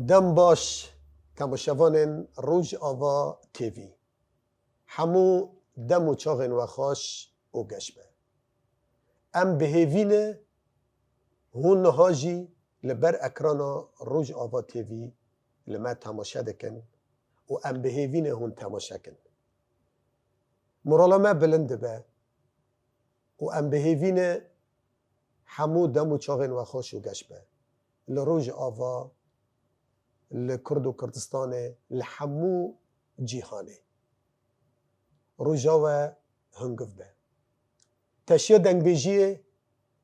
دم باش کموشوان روج آوا تیوی همو دم و چاغن و خاش او گشبه ام بهیوینه هون هاجی لبر اکرانا روج آوا تیوی لما تماشا دکن و ام بهیوینه هون تماشا کن مرالا ما بلنده به و ام بهیوینه همو دم و چاغن و خاش او گشبه لروج آوا لکرد و کردستان لحمو جیهانه روجاوه هنگف به تشیا دنگ بیجیه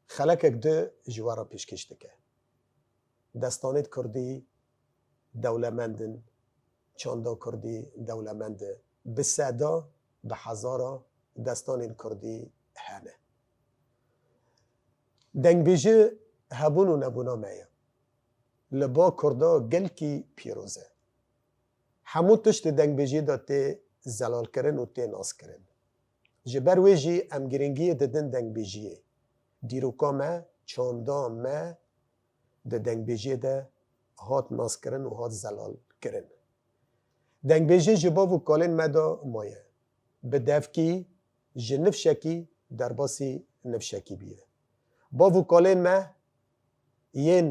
خلقک ده جوارا پیشکشته که دستانت کردی دولمندن چاندا کردی دولمنده به سعدا به هزارا دستانت کردی هنه دنگ بیجی هبون و نبونا مایا لبا کردا گل کی پیروزه همو تشت دنگ بیجی دا تی زلال کرن و تی ناس کرن جبر ویجی ام گرنگی ددن دنگ بیجیه دیروکا ما چاندا ما ده دنگ بیجی ده هات ناس کرن و هات زلال کرن دنگ بیجی جبا و کالن مدا مایه به دفکی جنفشکی در باسی نفشکی بیه با و کالن ما ین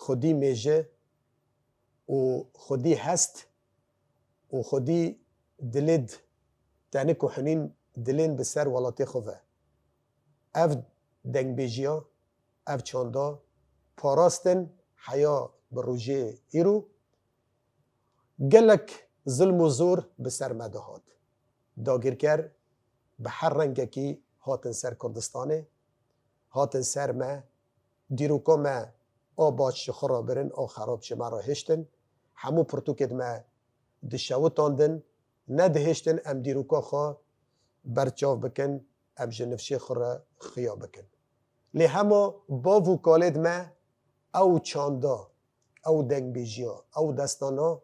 خودی میجه و خودی هست و خودی دلید تعنی که حنین دلین بسر ولاتی خواه اف دنگ بیجیا اف چاندا پاراستن حیا بروجه ایرو گلک ظلم و زور بسر مدهات داگیر کر به هر رنگه کی هاتن سر کردستانه هاتن سر ما دیروکا ما آباد شخورا برن آ خراب شما را هشتن همو پرتوکت ما دشاوتاندن نه دهشتن ام دیروکا خواه برچاو بکن ام جنفشی خورا خیا بکن لی همو با وکالت ما او چاندا او دنگ بیجیا او دستانا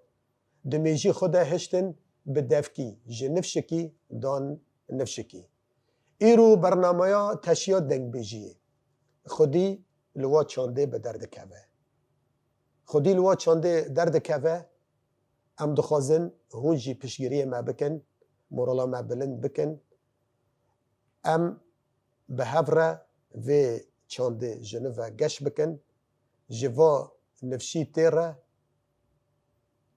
دمیجی خودا هشتن به دفکی جنفشکی دان نفشکی ایرو برنامه تشیاد دنگ بیجیه خودی لوا چانده به درد کبه خودی لوا چانده درد کبه ام دخوازن هونجی پشگیری ما بکن مورالا ما بلند بکن ام به هفره و چانده جنوه گش بکن جوا نفشی تیره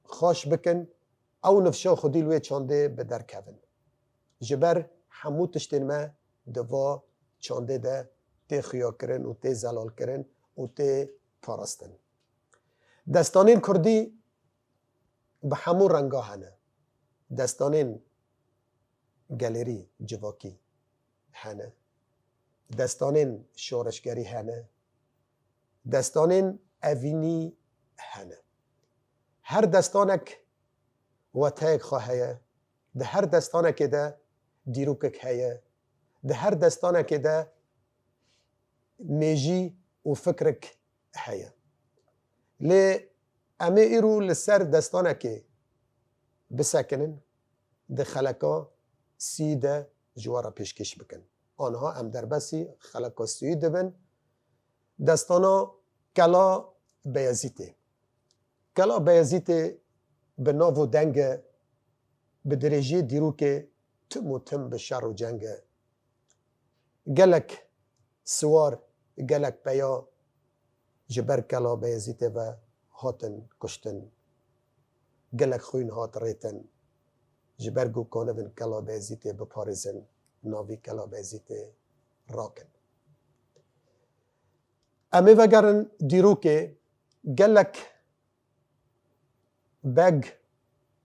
خوش بکن او نفشا خودی لوی چانده به در کبن جبر همو تشتین ما دوا چانده ده تی خیا کرن و تی زلال کرن و تی پارستن دستانین کردی به همو رنگا هنه دستانین گالری جواکی هنه دستانین شورشگری هنه دستانین اوینی هنه هر دستانک و تایک خواهیه ده هر دستانک ده دیروکک هیه ده هر دستانک ده میجی و فکرک هیه لی امی ایرو لسر دستانه که بسکنن ده خلقا سی ده جوارا پیشکش بکن آنها ام در بسی خلقا سی ده بن دستانا کلا بیازیته کلا بیازیته به ناو و دنگ به درجه دیرو که تم و تم به شر و جنگ گلک سوار گلک بیا جبر کلا بیازیته و هاتن کشتن گلک خوین هات ریتن جبرگو کانون کلا بیزیته بپارزن ناوی کلا بیزیته راکن امی وگرن دیرو که گلک بگ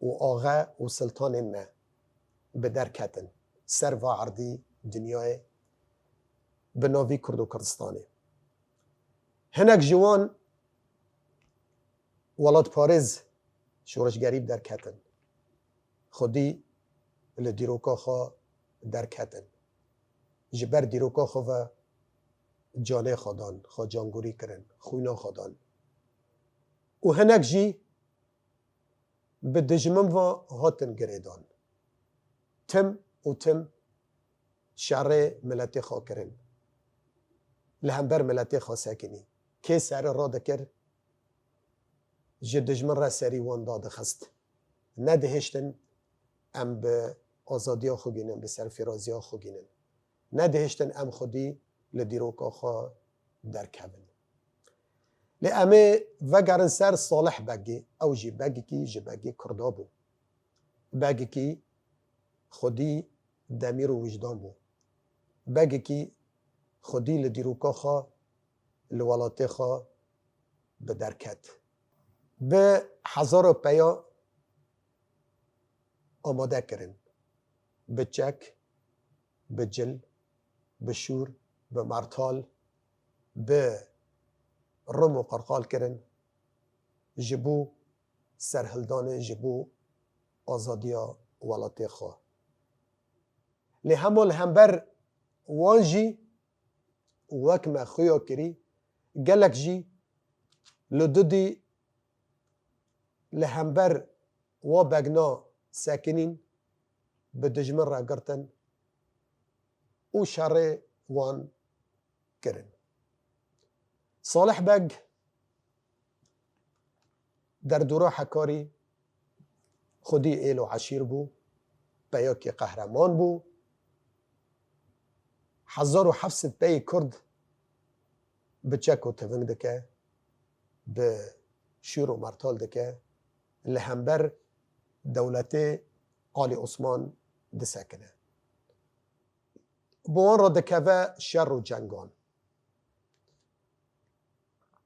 و آغا و سلطان ما به درکتن سر و عردی دنیای به ناوی کرد و کردستانه هنک جوان ولاد پارز شورش گریب در کتن خودی لدیروکا خوا در کتن جبر دیروکا خوا جانه خودان خوا جانگوری کرن خوینا خودان و هنک جی به دجمن و هاتن گریدان تم و تم شعر ملتی خوا کرن لهمبر ملتی خوا ساکنی که سر را دکر ji dijmin re serî wan dadixist. Nedihêştin em bi azadiya xwe gînin, bi serfîraziya xwe gînin. Nedihêştin em xwedî li dîroka xwe derkevin. Lê em ê vegerin ser Salih Begê. Ew jî begekî ji begê Kurda bû. Begekî xwedî demîr û wijdan bû. Begekî xwedî li dîroka xwe li welatê xwe bi derket. Bi hezara peya amade kirin. Bi çek, bi cil, bi şûr, bi mertal, bi rim û qarqal kirin ji bo serhildanê, ji bo azadiya welatê xwe. Lê hemû li hember wan jî wek me xuya kirî, gelek jî li dudî li hember wa begna sekinîn bi dijmin re girtin û şerê wan kirin. Salih Beg derdora hekarî xwedî êl û eşîr bû, peyakê qehreman bû. 1700 peyê Kurd bi çek û tiving dike, bi şûr û mertal dike, li hember dewletê Alî Osman disekine. Bi wan re dikeve şer û cengan.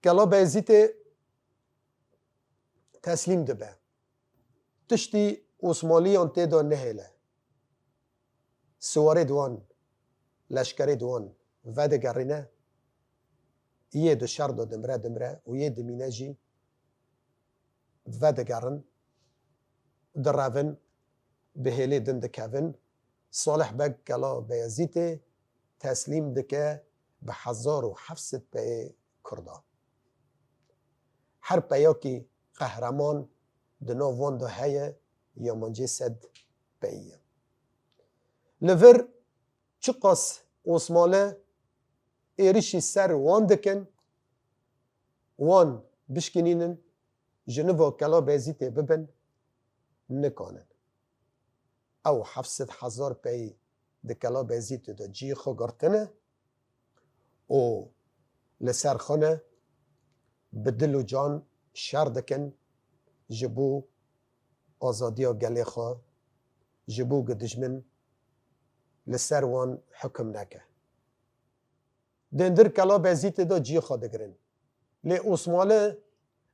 Gela Beyazîtê teslîm dibe. Tiştî Osmanliyan tê de nehêle. Siwarê di wan, leşkerê di wan vedigerîne, yê di şer de dimre û yê dimîne jî vedigerin, direvin, bi hêlê din dikevin. Salih Beg gela Beyazîtê teslîm dike bi 1700 peyê Kurda. Her peyakî qehreman di nav wan de heye yamancê 100 peyî ye. Li vir çi qas Osmanlı êrişî ser wan dikin, wan bişkinînin, ji niva gela Beyazîtê bibin, nikanin. Ew 700,000 peyî di gela Beyazîtê de ciyê xwe girtine û li ser xwe ne bi dil û can şer dikin ji bo azadiya gelê xwe, ji bo ku dijmin li ser wan hukm neke. Dêndir gela Beyazîtê de ciyê xwe digirin. Lê Osmanlı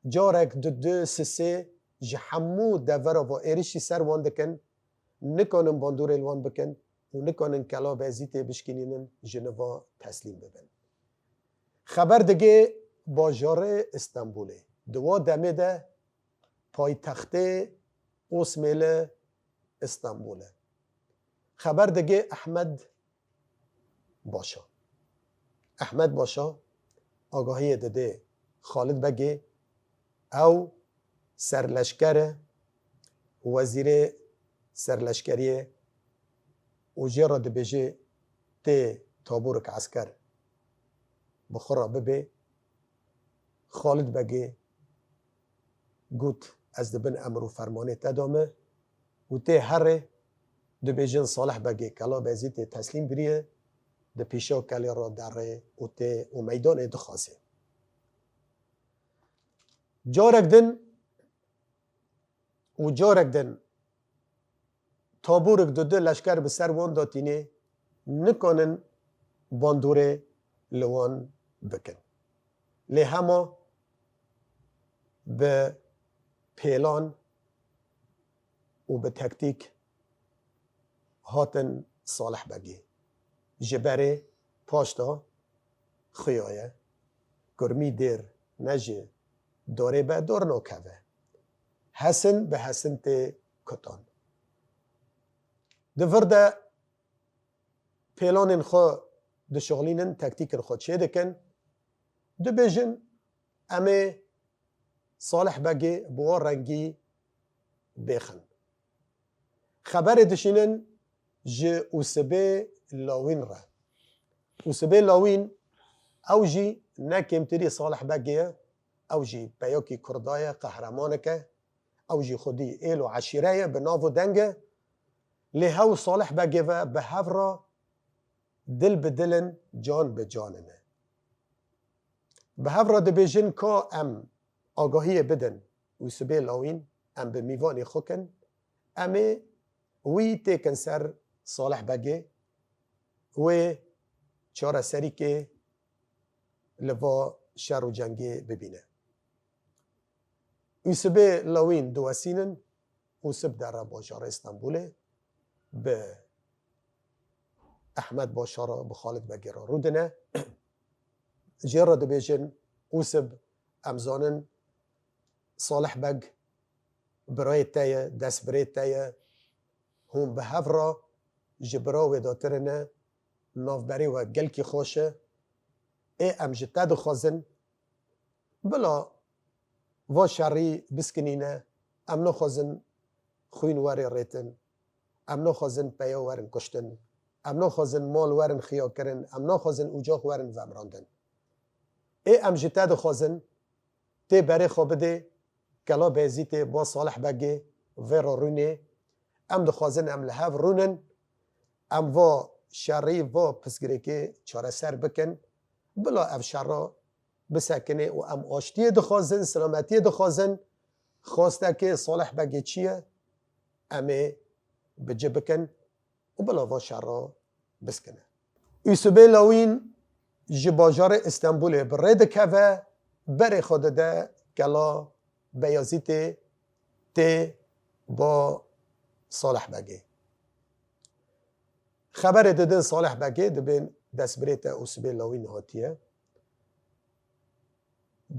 carek di du sisê ji hemû devera ve êrişî ser wan dikin, nikanin bandorê li wan bikin û nikanin gela Beyazîtê bişkînînin ji niva teslîm bibin. Xeber dige bajarê İstanbulê. Di wa demê de paytextê Osmêli İstanbul e. Xeber dige Ehmed Başa. Ehmed Başa agahiyê dide Xalid Begê ew serleşker e, wezîrê serleşkeriyê û jê re dibêje tê taborek esker bi xwe re bibe. Xalid Begê got ez dibin emir û fermanê te dame û tê herê dibêjin Salih Begê gela Beyazîtê teslîm biriye, di pêşa kelê re derê û tê û meydanê dixwase. Carek din û carek din taborek di du leşker bi ser wan datînê nikanin bandorê li wan bikin. Lê hema bi pêlan û bi tektîk hatin Salih Begê. Ji berê paş da xuya ye, kurmî dêr ne ji darê be dar nakeve. Hesin bi hesin tê kutan. Di vir de pêlanên xwe dişixulînin, tektîkên xwe çê dikin, dibêjin em ê Salih Begê bi wan rengî bêxin. Xeberê dişînin ji Usibê Lawîn re. Usibê Lawîn ew jî ne kêmtirî Salih Begê ye, او جی پیاکی کردای قهرمانه که او جی خودی ایل و عشیره به ناو و دنگه لی هاو صالح بگه و به هفرا دل به دلن جان به جاننه به هفرا دبیجن که ام آگاهی بدن و سبیل لاوین ام به میوانی خوکن امه وی تیکن سر صالح بگه و چاره سری که لوا شر و جنگی ببینه ویسبه لاوین دواسینن وسب در باشار استانبوله به احمد باشار بخالد بگیرا رودنه جیرا دبیجن وسب امزانن صالح بگ برای تایه دست برای تایه هم به هفرا جبرا و داترنه نافبری و گلکی خوشه ای ام جتا دخوازن بلا و شری بسکنینه ام نخوازن خوین واری ریتن ام نخوازن پیا وارن کشتن ام نخوازن مال وارن خیا کرن ام نخوازن اوجاق وارن ومراندن ای ام جتا دخوازن تی بری خوابده کلا بیزیت با صالح بگی ویرا رونه ام دخوازن ام لحاف رونن ام و شری و پسگری که چاره سر بکن بلا اف شرا بسکنه و ام آشتی دخوازن سلامتی دخوازن خواسته که صالح بگی چیه امه بجه بکن و بلا و شرا بسکنه یوسبه لاوین جباجار استانبول برد که و بر خود ده کلا بیازیت تی با صالح بگی خبر دادن صالح بگی دبین دست بریت یوسبه لاوین هاتیه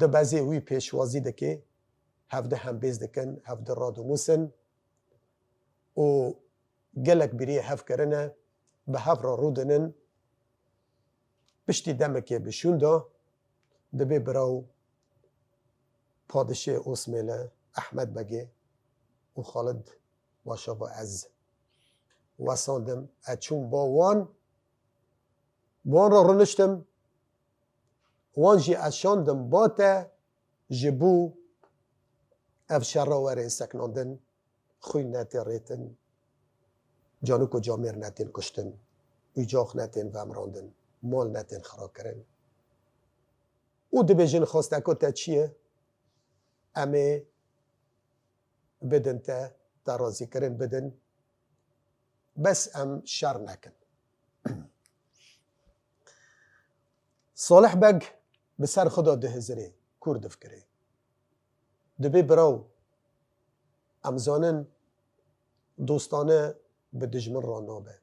دبازی وی پیشوازی دکی هفته هم بیز دکن هفته رادو موسن و گلک بری هف کرنه به هف را رودنن پشتی دمکه بشون دا دبی براو پادشه اوسمیله احمد بگی و خالد باشا و از واساندم اچون با وان را رنشتم وان جی اشاندم باته جبو اف شراوره سکناندن خوی نتی ریتن جانو کو جامیر نتین کشتن ایجاخ نتین ومراندن مال نتین خراب کرن او دبیجن خواسته که تا چیه امه بدن تا رازی کرن بدن بس ام شر نکن صالح بگ بسر خدا ده هزره کرد فکره دبی براو امزانن دوستانه به دجمن را نابه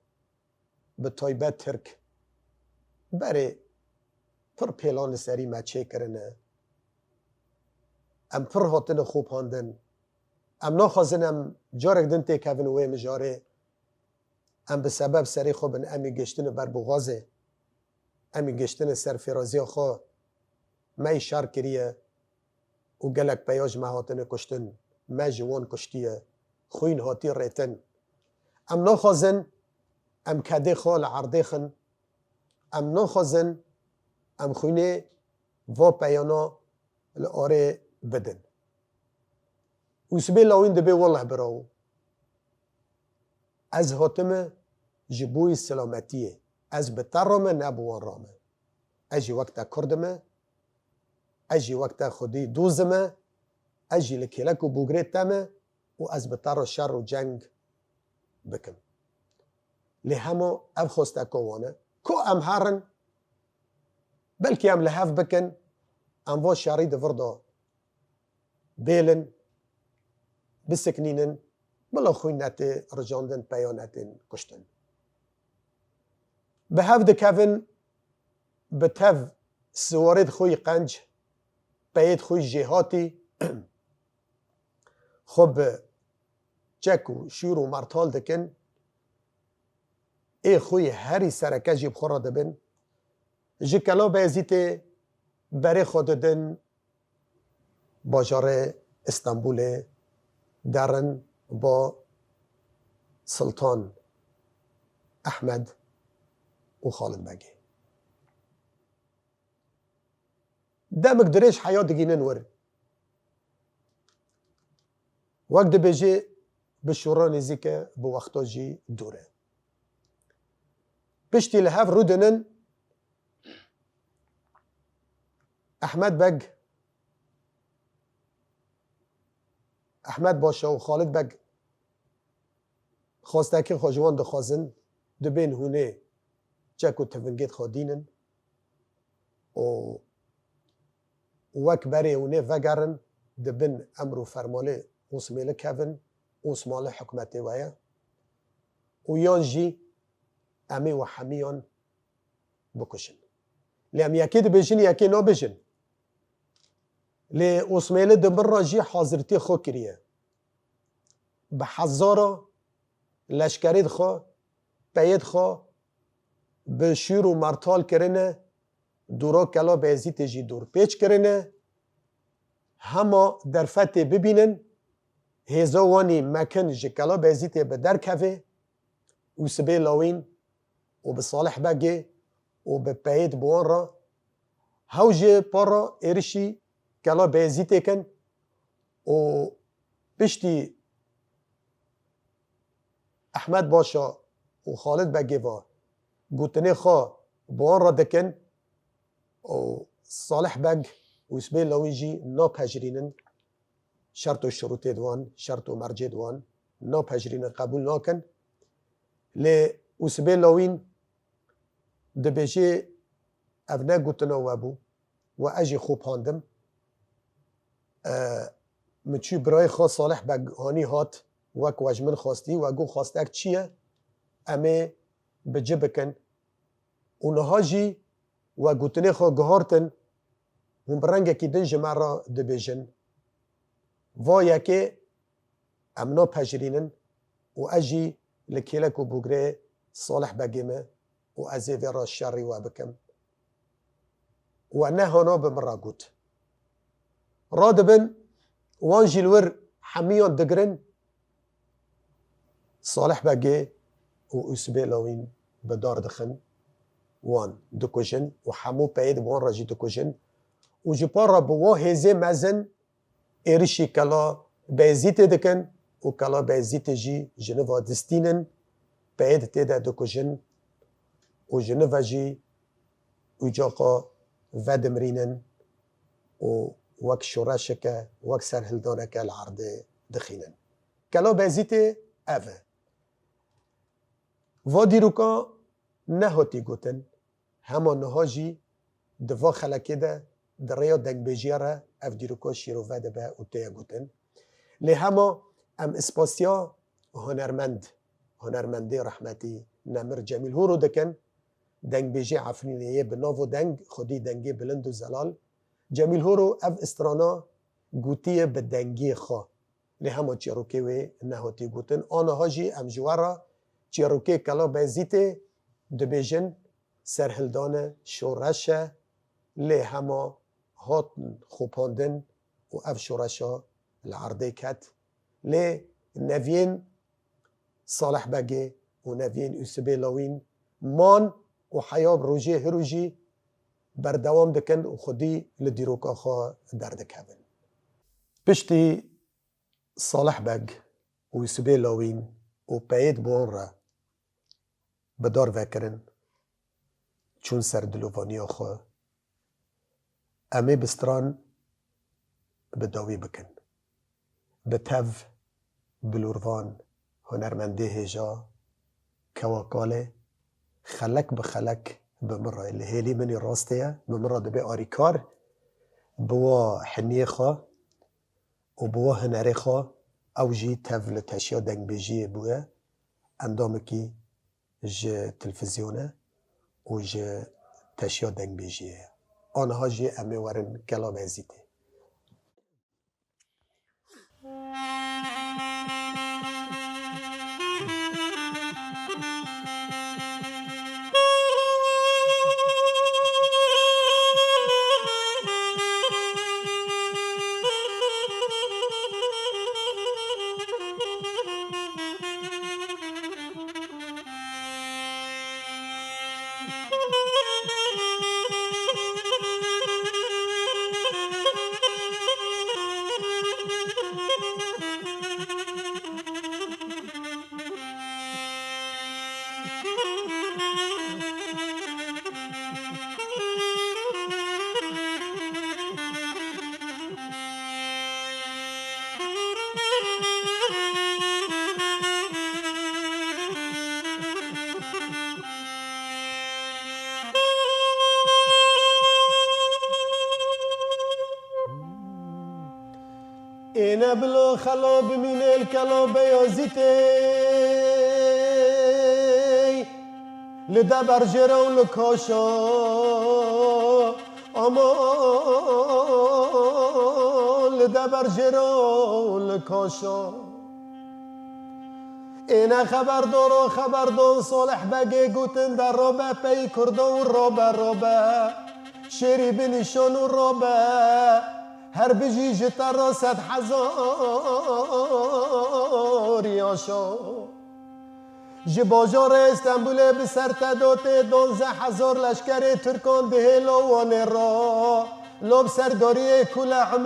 به تایبت ترک بره پر پیلان سری مچه کرنه ام پر هاتن خوب هاندن ام ناخوازن ام جارک دن تیک هفن وی مجاره ام به سبب سری خوبن امی گشتن بر بغازه امی گشتن سر فرازی خو می شر کریه و گلک پیاج مهاتن کشتن می جوان کشتیه خوین هاتی ریتن ام ناخوازن ام کده خال عرده خن ام ناخوازن ام خوینه و پیانا الاره بدن وسبی لاوین دبی والله براو از هاتم جبوی سلامتیه از بترمه نبوان رامه اجی وقتا کردمه اجی وقتا خودی دوزمه اجی لکیلک و بوگریت تمه و از بتر شر و جنگ بکن لی همو اف خوسته کوانه کو ام هرن بلکی ام لحف بکن ام و شاری دوردا بیلن بسکنینن بلا خوی نتی رجاندن پیانتین کشتن به هف دکوین به تف سوارد خوی قنج پید خوی جهاتی خب چک و شور و مرتال دکن ای خوی هری سرکه جیب خورا دبن جکلا بیزیت بری خود دن باجار استانبول درن با سلطان احمد و خالد بگی دمک درش حیات گینن ور وقت دبیجی به شورا نزیکه به وقتا جی دوره. پشتی لحف رو دنن احمد باشه و خالد بگ خواسته که خواجوان دخوازن دبین هونه چک و تفنگیت خودینن و وک بری هونه وگرن دبین امر و فرماله اوسمیله کون اوسماله حکمتی ویا و یان جی امی و حمیان بکشن لیم یکی دبیجن یکی نابیجن لی اوسمیله دبر را جی حاضرتی خو کریه به هزارا لشکرید خو پید خو به شیر و مرتال کرنه دورا کلا بیزیت جی دور پیچ کرنه همه در فتح ببینن هزاوانی مکن جی کلا بیزیت به در کفه و سبی لاوین و به صالح بگه و به پید بوان را هوجه پارا ارشی کلا بیزیت کن و پشتی احمد باشا و خالد بگه و گوتنه خواه بوان را دکن و صالح بگ و اسبه لاویجی ناپجرینن شرط و شروط دوان شرط و مرجع دوان ناپجرینن قبول ناکن لی اسبه لاوین دبیجه افنه گوتنه وابو و اجی خوب هاندم مچی برای خواه صالح بگ هانی هات وک وجمن خواستی و گو خواستک چیه امه بجه بکن اونها جی و گوتنه خواه گهارتن هم برنگه که دنج مرا دبیجن و یکی امنا پجرینن و اجی لکیلک و بگره صالح بگیمه و ازی را شری و بکم و نه هانا بمرا گوت را دبن وان جلور حمیان دگرن صالح بگه و اسبه لاوین بدار دخن وان دکوشن و حمو پید وان راجی دکوشن و جپار را بوا هزه مزن ایرشی کلا بیزیت دکن و کلا بیزیت جی جنوا دستینن پید تیده دکوشن و جنوا جی و جاقا ودمرینن و وک شورشکه وک سرهلدانکه العرض دخینن کلا بیزیت اوه و دیروکا نهاتی گوتن همان نهاجی دوا خلکه ده در ریا دنگ بیجیاره اف دیروکا شیرو وده به اوتیا گوتن لی هما ام اسپاسیا هنرمنده رحمتی نمر جمیل هورو دکن دنگ بیجی عفرینیه بناو دنگ خودی دنگی بلند و زلال جمیل هورو اف استرانا گوتیه به دنگی خواه لی هما چیروکه وی نهاتی گوتن آنها جی ام جوارا چیروکه کلا بیزیته دبیجن سرهلدانه شورشه لی هما هات خوپاندن و اف شورشا العرضه کت لی نوین صالح بگه و نوین اسبه لاوین مان و حیاب روژه هروجی بردوام دکن و خودی لدیروکا خواه دردکبن پشتی صالح بگ و اسبه لاوین و پید بون را بدار وکرن چون سر دلوانی خواه امه بستران بداوی بکن به تف بلوروان هنرمنده هجا کواکاله خلک به خلک بمره لهیلی منی راستیه بمره دبی آریکار بوا حنیه خواه و بوا هنره خواه او جی تف لتشیا دنگ بیجیه بوه اندامکی جه تلفزیونه و جه تشیا دنگ بیجیه آنها جه امه ورن کلا بیزیده بلو خلا بمین الکلا بیازیتی لده برجره و لکاشا امان لده برجره و لکاشا اینا خبردار صالح بگه گوتن در رابه پی کردن و رابه شیری بنشان و رابه هر بجی جتا را 100,000 یاشا جباجار استنبول بسر تداته 12,000 لشکر ترکان ده لوانه را لب سرداری کل عمر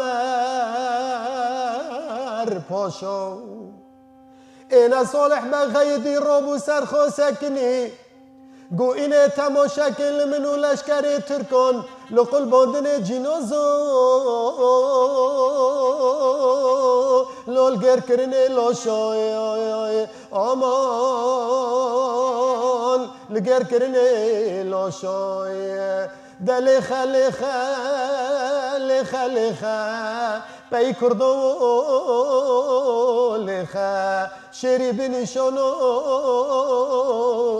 پاشا اینا صالح بغیدی رابو سرخو سکنی گو اینه تماشا کل منو لشکر ترکان لقل باندن جنازا لول گر کرنه لاشای آمان لگر کرنه لاشای دل خلخه پی کردو لخه شری بنشانو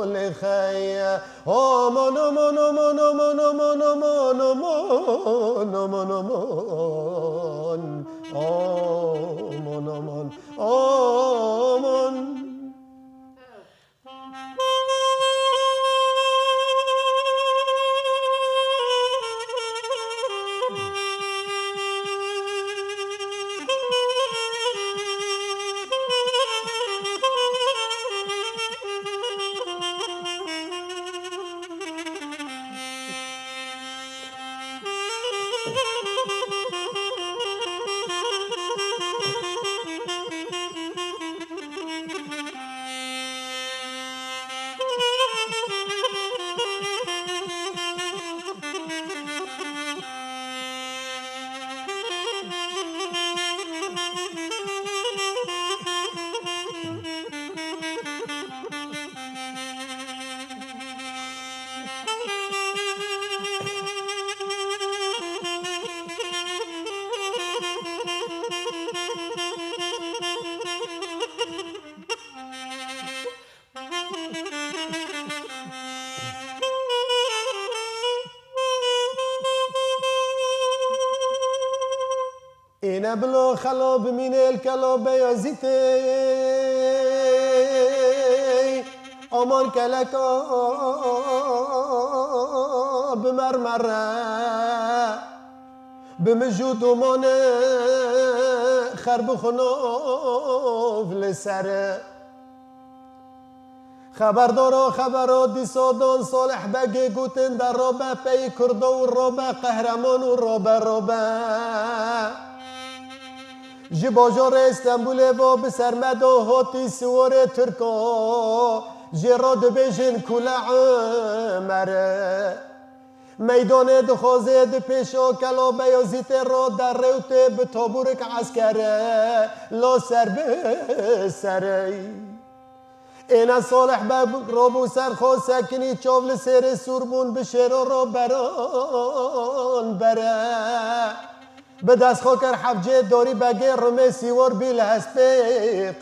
لخه آمان آمان آمان آمان آمان آمان آمان آمان آمان آمان آمان اینا بلو خلا بمین الکلا بیازیتی آمان کلکا بمرمره بمجود امان خرب خناف لسره خبرات دیسادان صالح بگه گوتن در رابه پی کرده و رابه قهرمان و رابه جباجار استنبول با بسرمد و هاتی سوار ترکا جراد بجن کل عمره میدان دخوازه د پیشا کلا بیازیت را در روت به تابورک عسکره لا سر به سره اینا صالح باب رابو سرخوا سکنی چاول سیر سوربون بشیر را بران بره به دست خاکر حفجه داری بگه رمه سیوار بیل هست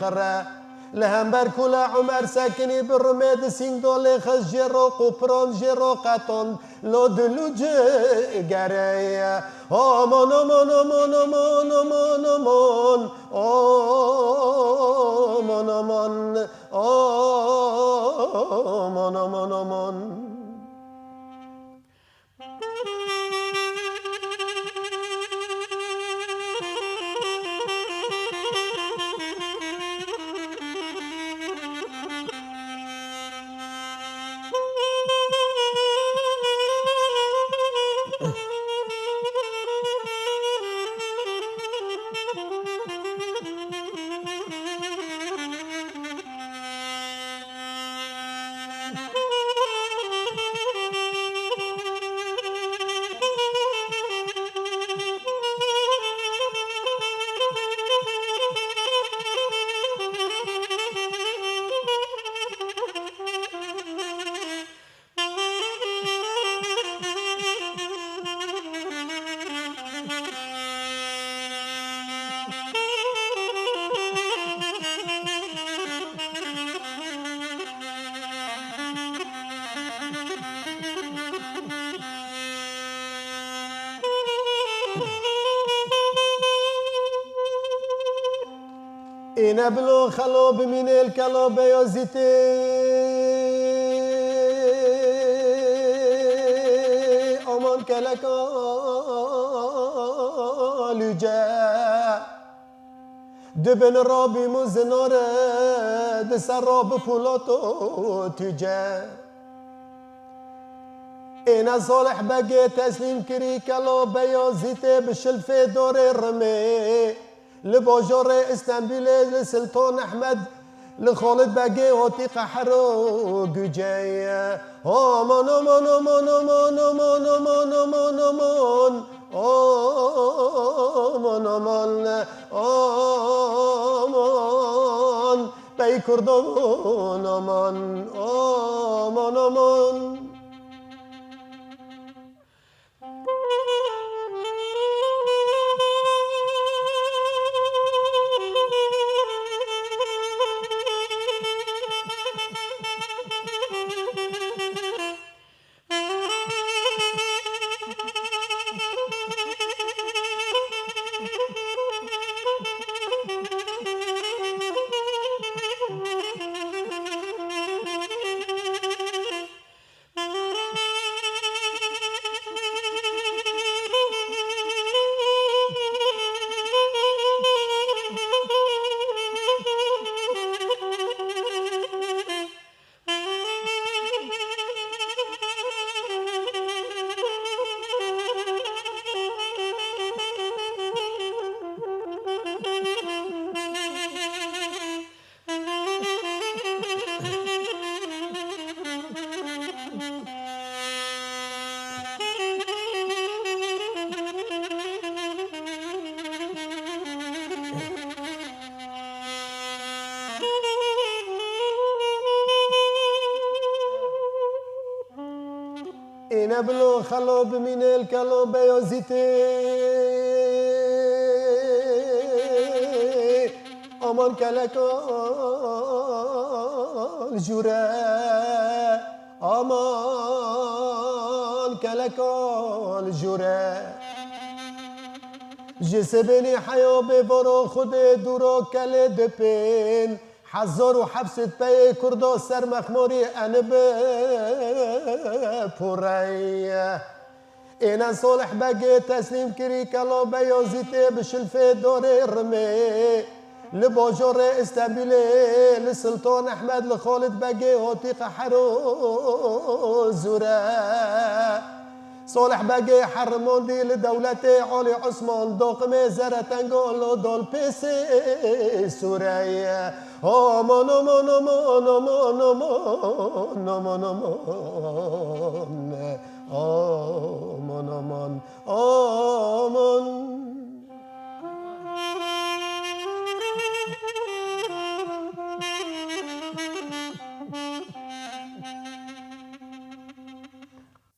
قره لهمبر کل عمر سکنی برمه دسینگ داله خز جرا قپران جرا قطان لا دلو جگره آمان آمان آمان آمان آمان آمان آمان آمان آمان آمان آمان اینا بلو خلو بمین الکلو بیازیتی آمان کلکالوجه دبن رابی مزناره دسر راب پولاتو تجه اینا صالح بگه تسلیم کری کلو بیازیتی بشلف دور رمی لباجار استنبول لسلطان احمد لخالد بگه هاتی قحر و گجه آمان آمان آمان آمان آمان آمان آمان آمان آمان آمان آمان بی کردان آمان آمان آمان اینا بلو خلو بمین الکلو بیازیتی آمان کلکال جوره آمان کلکال جوره جسبنی حیا ببارو خود دورا کل دپین 1700 پی کردا سر مخماری انب پوری اینا صالح بگه تسلیم کری کلا بیازیتی بشلف دار رمی لباجار استنبول لسلطان احمد لخالد بگه هاتی قحر و زوره صالح بگه حرمان دی لدولت عالی عثمان داقم زرتنگال دال پیس سوره آمان آمان آمان آمان آمان آمان آمان آمان آمان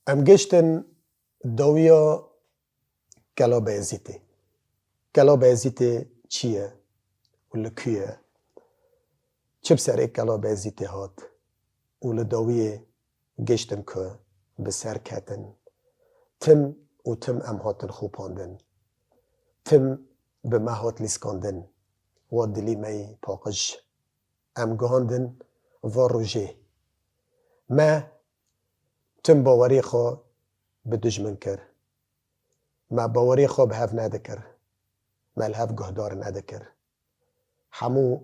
ام گشتن دویا کلا بیزیتی کلا بیزیتی چیه و لکیه چه بسر کلا بیزیتی هات و لدویه گشتن که بسر کتن تم و تم ام هاتن خوباندن تم به مهات لیسکاندن و دلی می پاقش ام گهاندن و روژه ما تم باوری خوا به دجمن کر ما باوری خوا به هف نده کر ما الهف گهدار نده کر همو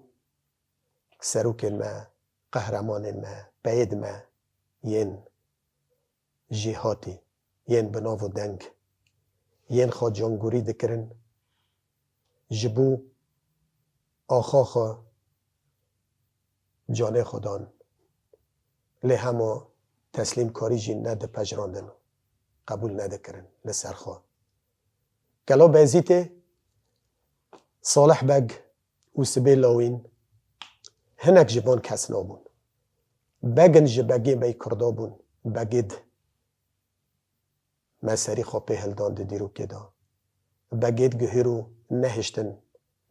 سروکن ما قهرمان ما بید ما ین جهاتی ین بناو دنگ ین خوا جانگوری دکرن جبو آخا خوا جانه خودان لی همو تسلیم کاری جی نده پجراندن قبول نده کرن لسرخوا کلا بیزیت صالح بگ و سبیل لاوین هنک جبان کس نابون بگن جبگی بی کردابون بگید مسری خواه پهلدان ده دیرو کدا بگید گهیرو نهشتن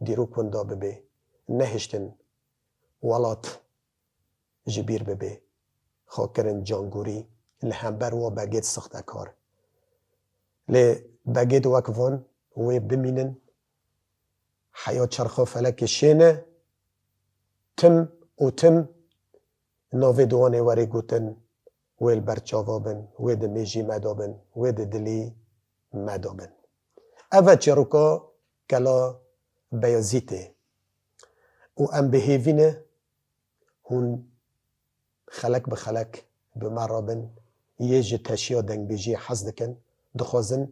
دیرو کندا ببی نهشتن ولات جبیر ببی خواه کرن جانگوری لحنبر و بگید سخت کار لی بگید وکوان و بمینن حیات چرخو فلک شینه تم و تم ناوی دوانه وری گوتن ویل برچاوا بن وی ده میجی مدابن وی ده دلی مدابن اوه چروکا کلا بیازیته و ام بهیوینه هون خلق به خلق به مرابن یه جه تشیا دنگ بیجی حز دکن دخوازن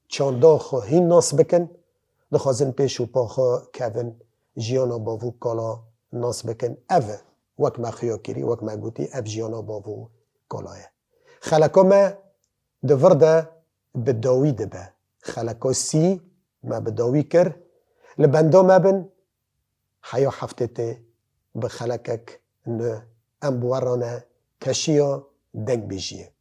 چاندا خو هین ناس بکن دخوازن پیش و پا خو کون جیانا باوو کالا ناس بکن اوه وک ما خیا کری وک ما گوتی اف جیانا باوو کالایه خلقا ما دورده به داوی دبه خلقا سی ما به داوی کر لبندا ما بن حیا هفته ته به خلقک نه ام بورانه کشیا دنگ بیجیه